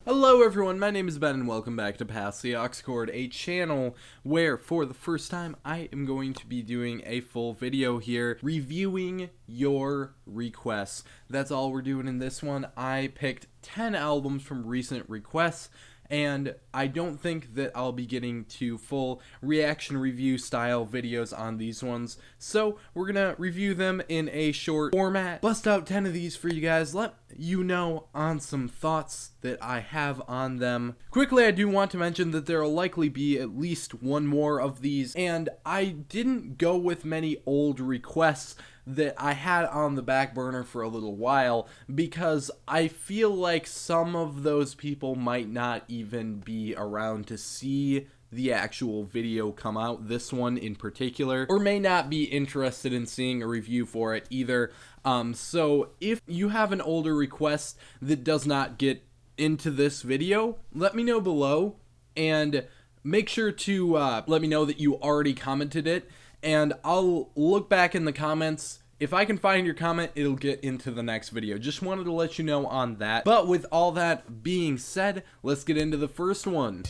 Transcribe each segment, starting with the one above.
Hello everyone, my name is Ben and welcome back to PASSTHEauxCORD, a channel where for the first time I am going to be doing a full video here reviewing your requests. That's all we're doing in this one. I picked 10 albums from recent requests, and I don't think that I'll be getting to full reaction review style videos on these ones, so we're gonna review them in a short format, bust out 10 of these for you guys, let you know on some thoughts that I have on them. Quickly, I do want to mention that there will likely be at least one more of these, and I didn't go with many old requests that I had on the back burner for a little while because I feel like some of those people might not even be around to see the actual video come out, this one in particular, or may not be interested in seeing a review for it either. So if you have an older request that does not get into this video, let me know below, and make sure to let me know that you already commented it, and I'll look back in the comments. If I can find your comment, it'll get into the next video. Just wanted to let you know on that. But with all that being said, let's get into the first one.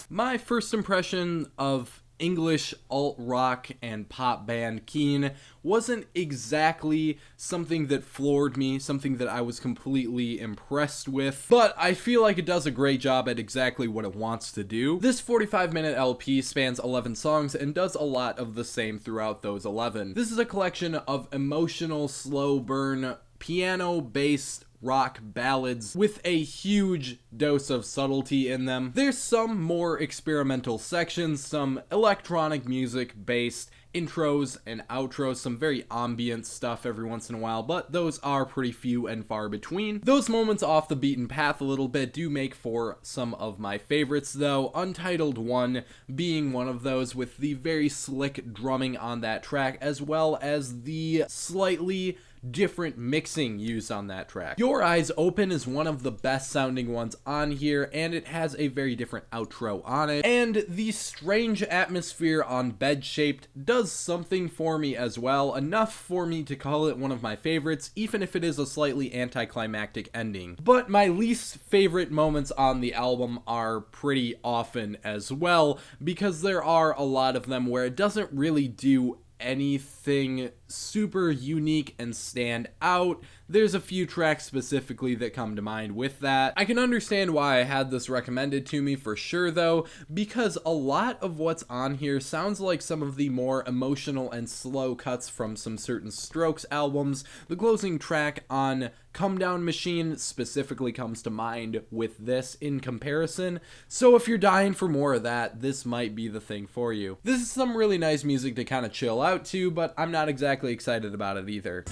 My first impression of English alt-rock and pop band Keane wasn't exactly something that floored me, something that I was completely impressed with, but I feel like it does a great job at exactly what it wants to do. This 45-minute LP spans 11 songs and does a lot of the same throughout those 11. This is a collection of emotional, slow burn, piano-based rock ballads with a huge dose of subtlety in them. There's some more experimental sections, some electronic music based intros and outros, some very ambient stuff every once in a while, but those are pretty few and far between. Those moments off the beaten path a little bit do make for some of my favorites though, Untitled 1 being one of those, with the very slick drumming on that track as well as the slightly different mixing used on that track. Your Eyes Open is one of the best sounding ones on here, and it has a very different outro on it, and the strange atmosphere on Bed Shaped does something for me as well, enough for me to call it one of my favorites, even if it is a slightly anticlimactic ending. But my least favorite moments on the album are pretty often as well, because there are a lot of them where it doesn't really do anything super unique and stand out. There's a few tracks specifically that come to mind with that. I can understand why I had this recommended to me for sure though, because a lot of what's on here sounds like some of the more emotional and slow cuts from some certain Strokes albums. The closing track on Come Down Machine specifically comes to mind with this in comparison, so if you're dying for more of that, this might be the thing for you. This is some really nice music to kind of chill out to, but I'm not exactly excited about it either.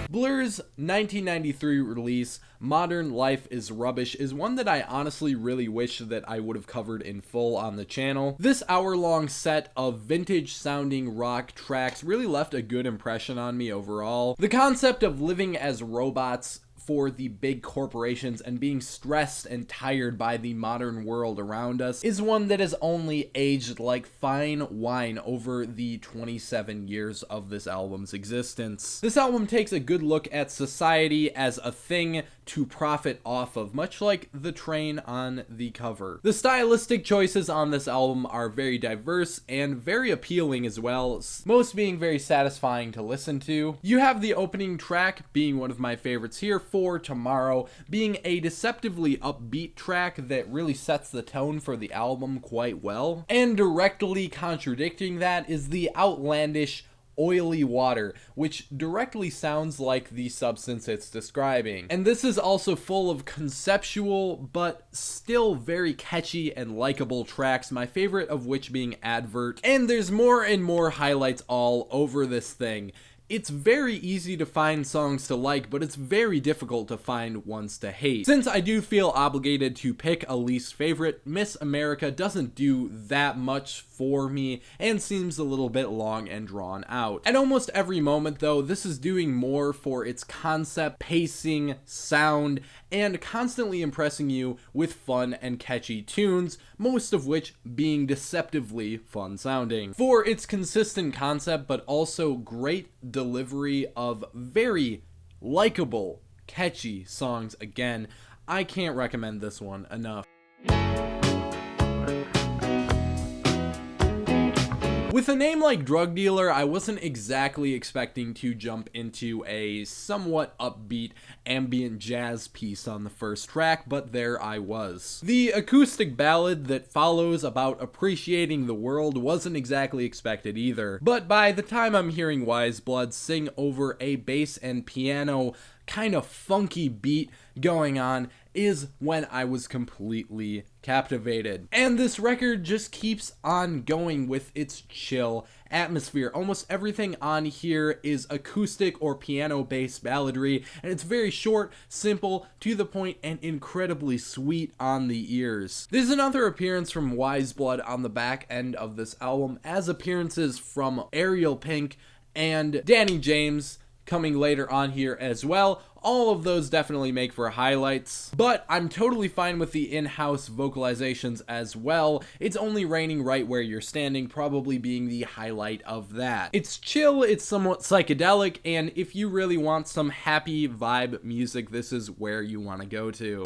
Blur's 1993 release, Modern Life is Rubbish, is one that I honestly really wish that I would have covered in full on the channel. This hour-long set of vintage-sounding rock tracks really left a good impression on me overall. The concept of living as robots for the big corporations and being stressed and tired by the modern world around us is one that has only aged like fine wine over the 27 years of this album's existence. This album takes a good look at society as a thing to profit off of, much like the train on the cover. The stylistic choices on this album are very diverse and very appealing as well, most being very satisfying to listen to. You have the opening track being one of my favorites here, For Tomorrow, being a deceptively upbeat track that really sets the tone for the album quite well. And directly contradicting that is the outlandish Oily Water, which directly sounds like the substance it's describing. And this is also full of conceptual but still very catchy and likable tracks, my favorite of which being Advert. And there's more and more highlights all over this thing. It's very easy to find songs to like, but it's very difficult to find ones to hate. Since I do feel obligated to pick a least favorite, Miss America doesn't do that much for me and seems a little bit long and drawn out. At almost every moment though, this is doing more for its concept, pacing, sound, and constantly impressing you with fun and catchy tunes, most of which being deceptively fun sounding. For its consistent concept, but also great delivery of very likable, catchy songs, again, I can't recommend this one enough. With a name like Drugdealer, I wasn't exactly expecting to jump into a somewhat upbeat ambient jazz piece on the first track, but there I was. The acoustic ballad that follows about appreciating the world wasn't exactly expected either, but by the time I'm hearing Wise Blood sing over a bass and piano kind of funky beat going on is when I was completely captivated. And this record just keeps on going with its chill atmosphere. Almost everything on here is acoustic or piano-based balladry, and it's very short, simple, to the point, and incredibly sweet on the ears. There's another appearance from Wise Blood on the back end of this album, as appearances from Ariel Pink and Danny James coming later on here as well. All of those definitely make for highlights, but I'm totally fine with the in-house vocalizations as well. It's Only Raining Right Where You're Standing probably being the highlight of that. It's chill, it's somewhat psychedelic, and if you really want some happy vibe music, this is where you want to go to.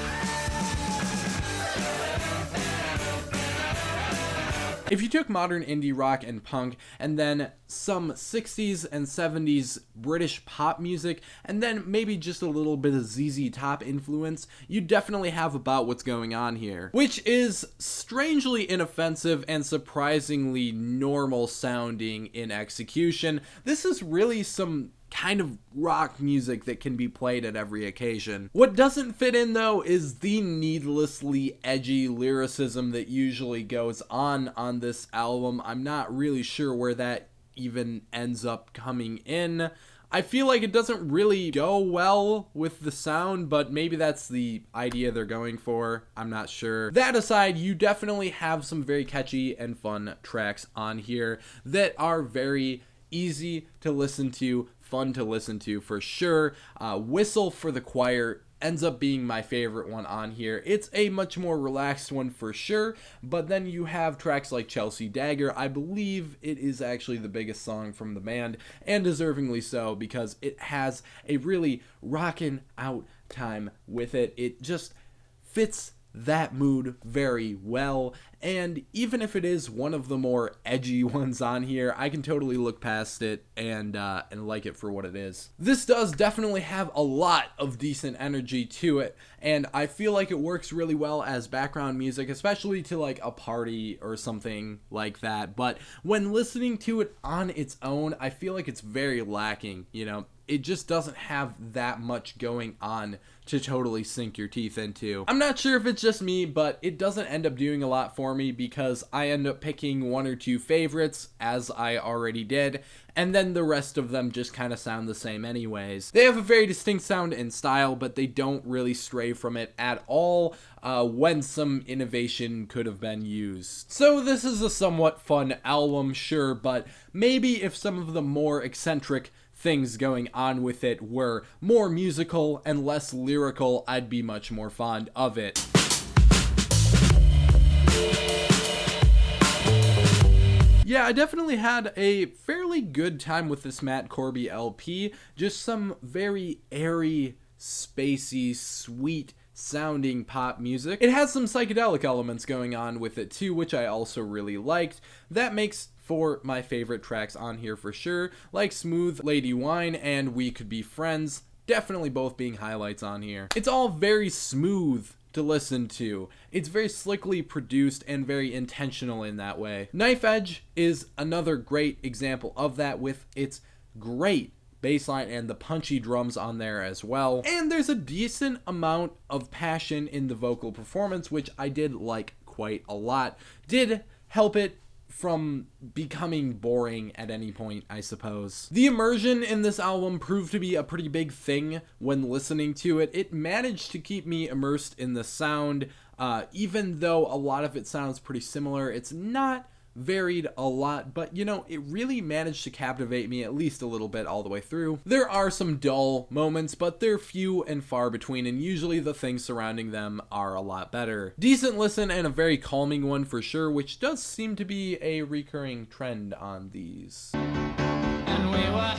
If you took modern indie rock and punk, and then some 60s and 70s British pop music, and then maybe just a little bit of ZZ Top influence, you definitely have about what's going on here. Which is strangely inoffensive and surprisingly normal sounding in execution. This is really some kind of rock music that can be played at every occasion. What doesn't fit in though is the needlessly edgy lyricism that usually goes on this album. I'm not really sure where that even ends up coming in. I feel like it doesn't really go well with the sound, but maybe that's the idea they're going for. I'm not sure. That aside, you definitely have some very catchy and fun tracks on here that are very easy to listen to, fun to listen to for sure. Whistle for the Choir ends up being my favorite one on here. It's a much more relaxed one for sure, but then you have tracks like Chelsea Dagger. I believe it is actually the biggest song from the band, and deservingly so, because it has a really rockin' out time with it. It just fits that mood very well, and even if it is one of the more edgy ones on here, I can totally look past it and like it for what it is. This does definitely have a lot of decent energy to it, and I feel like it works really well as background music, especially to like a party or something like that, but when listening to it on its own, I feel like it's very lacking, you know? It just doesn't have that much going on to totally sink your teeth into. I'm not sure if it's just me, but it doesn't end up doing a lot for me because I end up picking one or two favorites, as I already did, and then the rest of them just kind of sound the same anyways. They have a very distinct sound and style, but they don't really stray from it at all when some innovation could have been used. So this is a somewhat fun album, sure, but maybe if some of the more eccentric things going on with it were more musical and less lyrical, I'd be much more fond of it. Yeah, I definitely had a fairly good time with this Matt Corby LP. Just some very airy, spacey, sweet sounding pop music. It has some psychedelic elements going on with it too, which I also really liked. That makes for my favorite tracks on here for sure, like Smooth Lady Wine and We Could Be Friends, definitely both being highlights on here. It's all very smooth to listen to. It's very slickly produced and very intentional in that way. Knife Edge is another great example of that, with its great bassline and the punchy drums on there as well. And there's a decent amount of passion in the vocal performance, which I did like quite a lot. Did help it from becoming boring at any point, I suppose. The immersion in this album proved to be a pretty big thing when listening to it. It managed to keep me immersed in the sound, even though a lot of it sounds pretty similar. It's not varied a lot, but you know, it really managed to captivate me at least a little bit all the way through. There are some dull moments, but they're few and far between, and usually the things surrounding them are a lot better. Decent listen and a very calming one for sure, which does seem to be a recurring trend on these. And we were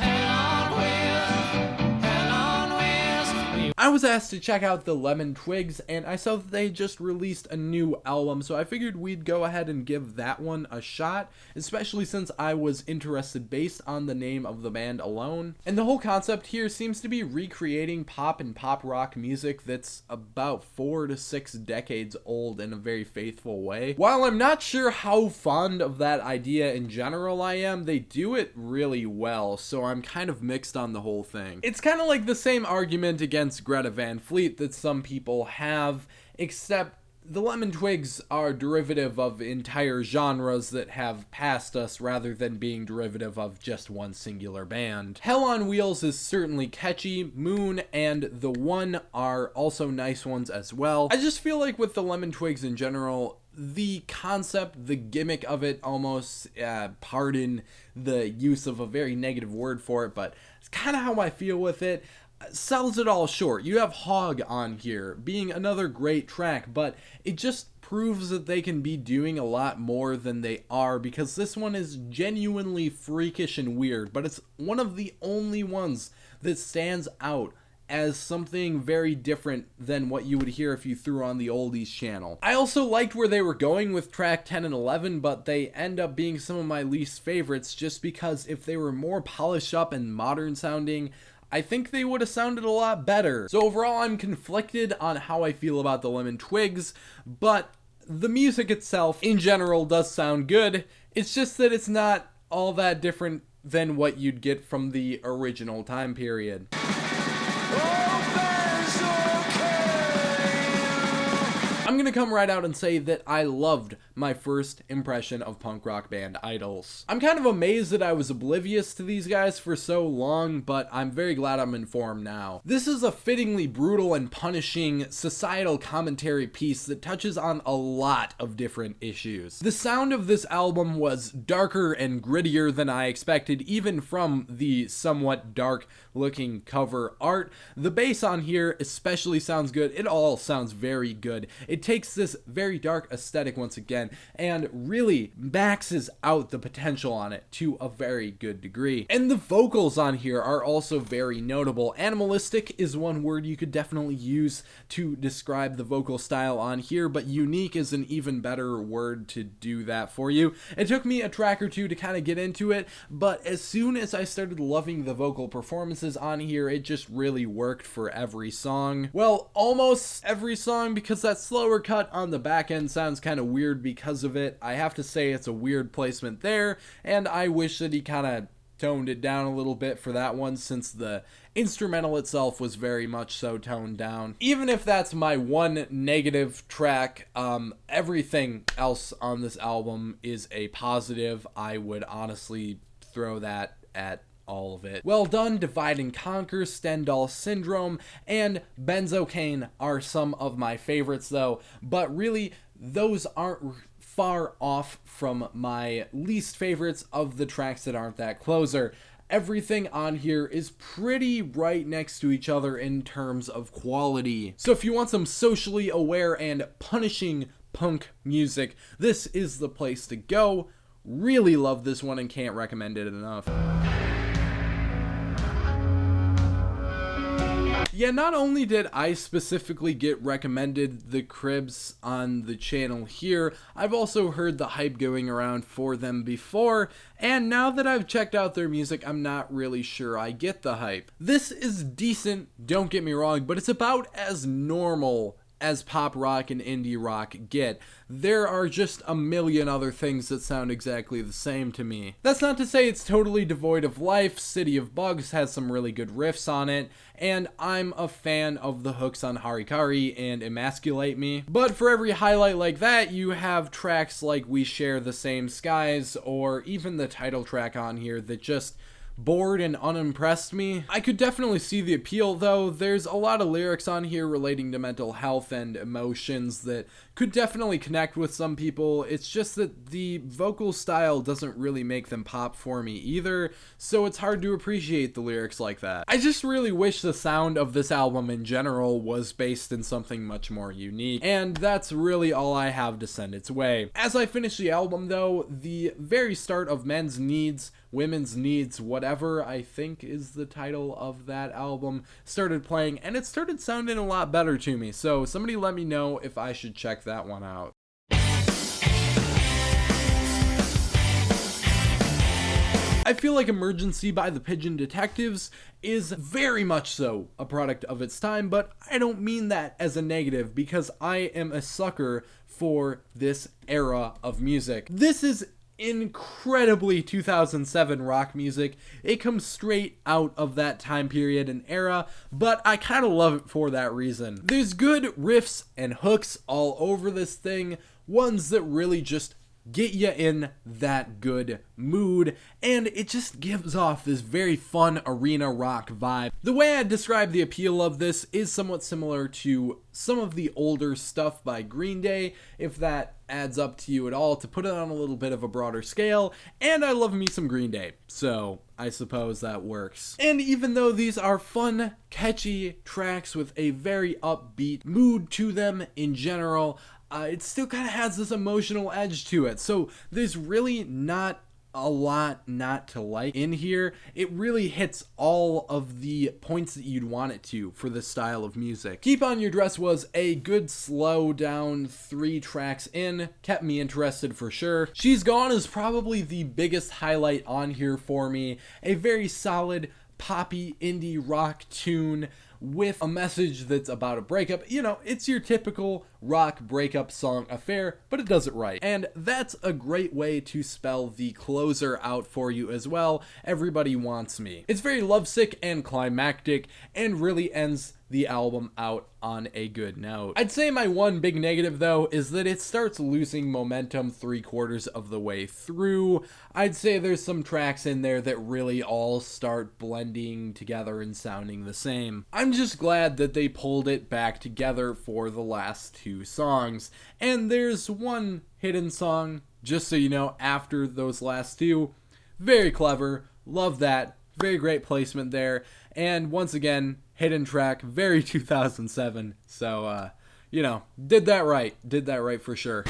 I was asked to check out the Lemon Twigs, and I saw that they just released a new album, so I figured we'd go ahead and give that one a shot, especially since I was interested based on the name of the band alone. And the whole concept here seems to be recreating pop and pop rock music that's about 4 to 6 decades old in a very faithful way. While I'm not sure how fond of that idea in general I am, they do it really well, so I'm kind of mixed on the whole thing. It's kind of like the same argument against Greta Van Fleet that some people have, except the Lemon Twigs are derivative of entire genres that have passed us rather than being derivative of just one singular band. Hell on Wheels is certainly catchy, Moon and The One are also nice ones as well. I just feel like with the Lemon Twigs in general, the concept, the gimmick of it almost, pardon the use of a very negative word for it, but it's kind of how I feel with it, sells it all short. You have Hog on here being another great track, but it just proves that they can be doing a lot more than they are, because this one is genuinely freakish and weird, but it's one of the only ones that stands out as something very different than what you would hear if you threw on the Oldies channel. I also liked where they were going with track 10 and 11, but they end up being some of my least favorites just because if they were more polished up and modern sounding, I think they would have sounded a lot better. So overall, I'm conflicted on how I feel about the Lemon Twigs, but the music itself in general does sound good. It's just that it's not all that different than what you'd get from the original time period. I'm gonna come right out and say that I loved my first impression of punk rock band IDLES. I'm kind of amazed that I was oblivious to these guys for so long, but I'm very glad I'm informed now. This is a fittingly brutal and punishing societal commentary piece that touches on a lot of different issues. The sound of this album was darker and grittier than I expected, even from the somewhat dark looking cover art. The bass on here especially sounds good. It all sounds very good. It takes this very dark aesthetic once again and really maxes out the potential on it to a very good degree. And the vocals on here are also very notable. Animalistic is one word you could definitely use to describe the vocal style on here, but unique is an even better word to do that for you. It took me a track or two to kind of get into it, but as soon as I started loving the vocal performances on here, it just really worked for every song. Well, almost every song, because that slower cut on the back end sounds kind of weird because of it. I have to say it's a weird placement there, and I wish that he kind of toned it down a little bit for that one, since the instrumental itself was very much so toned down. Even if that's my one negative track, everything else on this album is a positive. I would honestly throw that at all of it. Well Done, Divide and Conquer, Stendhal Syndrome, and Benzocaine are some of my favorites though, but really those aren't far off from my least favorites of the tracks that aren't that closer. Everything on here is pretty right next to each other in terms of quality. So if you want some socially aware and punishing punk music, this is the place to go. Really love this one and can't recommend it enough. Yeah, not only did I specifically get recommended the Cribs on the channel here, I've also heard the hype going around for them before, and now that I've checked out their music, I'm not really sure I get the hype. This is decent, don't get me wrong, but it's about as normal as pop rock and indie rock get. There are just a million other things that sound exactly the same to me. That's not to say it's totally devoid of life. City of Bugs has some really good riffs on it, and I'm a fan of the hooks on Harikari and Emasculate Me. But for every highlight like that, you have tracks like We Share the Same Skies, or even the title track on here that just bored and unimpressed me. I could definitely see the appeal though. There's a lot of lyrics on here relating to mental health and emotions that could definitely connect with some people. It's just that the vocal style doesn't really make them pop for me either, so it's hard to appreciate the lyrics like that. I just really wish the sound of this album in general was based in something much more unique, and that's really all I have to send its way. As I finish the album though, the very start of Men's Needs, Women's Needs, whatever I think is the title of that album, started playing, and it started sounding a lot better to me, so somebody let me know if I should check that one out. I feel like Emergency by the Pigeon Detectives is very much so a product of its time, but I don't mean that as a negative, because I am a sucker for this era of music. This is incredibly 2007 rock music. It comes straight out of that time period and era, but I kind of love it for that reason. There's good riffs and hooks all over this thing, ones that really just get you in that good mood, and it just gives off this very fun arena rock vibe. The way I describe the appeal of this is somewhat similar to some of the older stuff by Green Day, if that adds up to you at all, to put it on a little bit of a broader scale, and I love me some Green Day, so I suppose that works. And even though these are fun, catchy tracks with a very upbeat mood to them in general, it still kind of has this emotional edge to it, so there's really not a lot not to like in here. It really hits all of the points that you'd want it to for this style of music. Keep On Your Dress was a good slow down 3 tracks in, kept me interested for sure. She's Gone is probably the biggest highlight on here for me. A very solid poppy indie rock tune with a message that's about a breakup. You know, it's your typical rock breakup song affair, but it does it right. And that's a great way to spell the closer out for you as well. Everybody Wants Me. It's very lovesick and climactic, and really ends the album out on a good note. I'd say my one big negative though is that it starts losing momentum 3/4 of the way through. I'd say there's some tracks in there that really all start blending together and sounding the same. I'm just glad that they pulled it back together for the last 2 songs. And there's one hidden song, just so you know, after those last 2. Very clever, love that, very great placement there. And once again, hidden track, very 2007, so, you know, did that right for sure.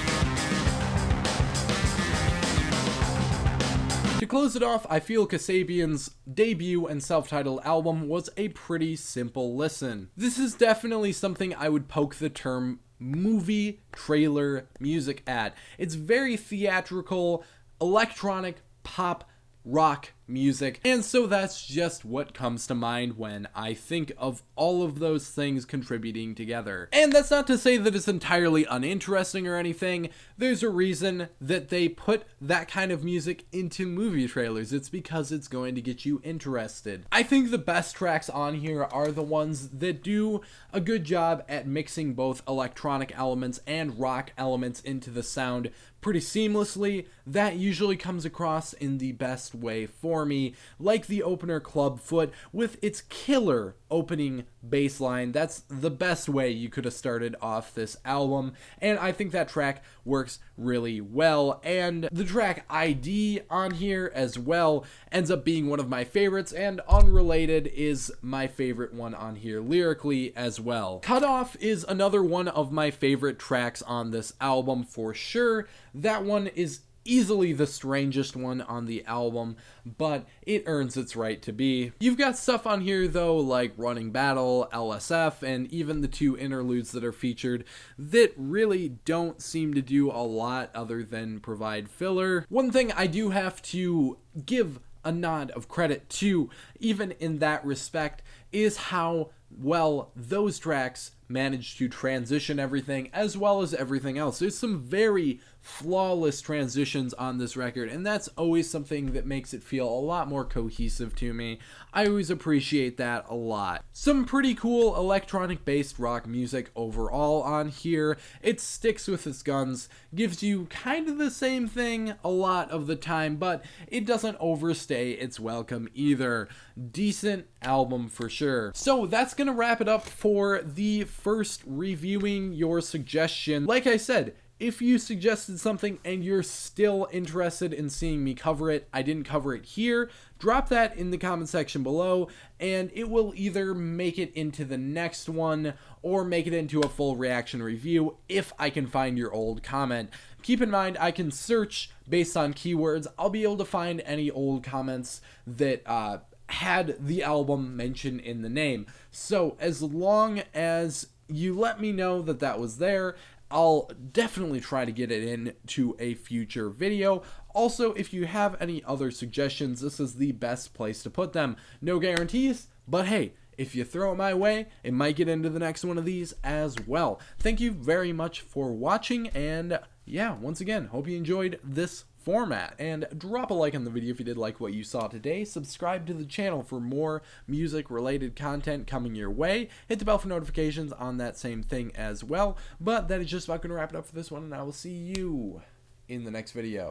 To close it off, I feel Kasabian's debut and self-titled album was a pretty simple listen. This is definitely something I would poke the term movie trailer music at. It's very theatrical, electronic, pop, rock music, and so that's just what comes to mind when I think of all of those things contributing together. And that's not to say that it's entirely uninteresting or anything. There's a reason that they put that kind of music into movie trailers. It's because it's going to get you interested. I think the best tracks on here are the ones that do a good job at mixing both electronic elements and rock elements into the sound pretty seamlessly. That usually comes across in the best way for me, like the opener Clubfoot with its killer opening bass line. That's the best way you could have started off this album, and I think that track works really well. And the track ID on here as well ends up being one of my favorites, and Unrelated is my favorite one on here lyrically as well. Cut Off is another one of my favorite tracks on this album for sure. That one is easily the strangest one on the album, but it earns its right to be. You've got stuff on here though like Running Battle, LSF, and even the 2 interludes that are featured that really don't seem to do a lot other than provide filler. One thing I do have to give a nod of credit to, even in that respect, is how well those tracks managed to transition everything as well as everything else. There's some very flawless transitions on this record, and that's always something that makes it feel a lot more cohesive to me. I always appreciate that a lot. Some pretty cool electronic based rock music overall on here. It sticks with its guns, gives you kind of the same thing a lot of the time, but it doesn't overstay its welcome either. Decent album for sure. So that's gonna wrap it up for the first reviewing your suggestion. Like I said, if you suggested something and you're still interested in seeing me cover it, I didn't cover it here, drop that in the comment section below, and it will either make it into the next one or make it into a full reaction review if I can find your old comment. Keep in mind, I can search based on keywords. I'll be able to find any old comments that had the album mentioned in the name. So as long as you let me know that that was there, I'll definitely try to get it into a future video. Also, if you have any other suggestions, this is the best place to put them. No guarantees, but hey, if you throw it my way, it might get into the next one of these as well. Thank you very much for watching, and yeah, once again, hope you enjoyed this format, and drop a like on the video if you did like what you saw today. Subscribe to the channel for more music related content coming your way. Hit the bell for notifications on that same thing as well. But that is just about going to wrap it up for this one, and I will see you in the next video.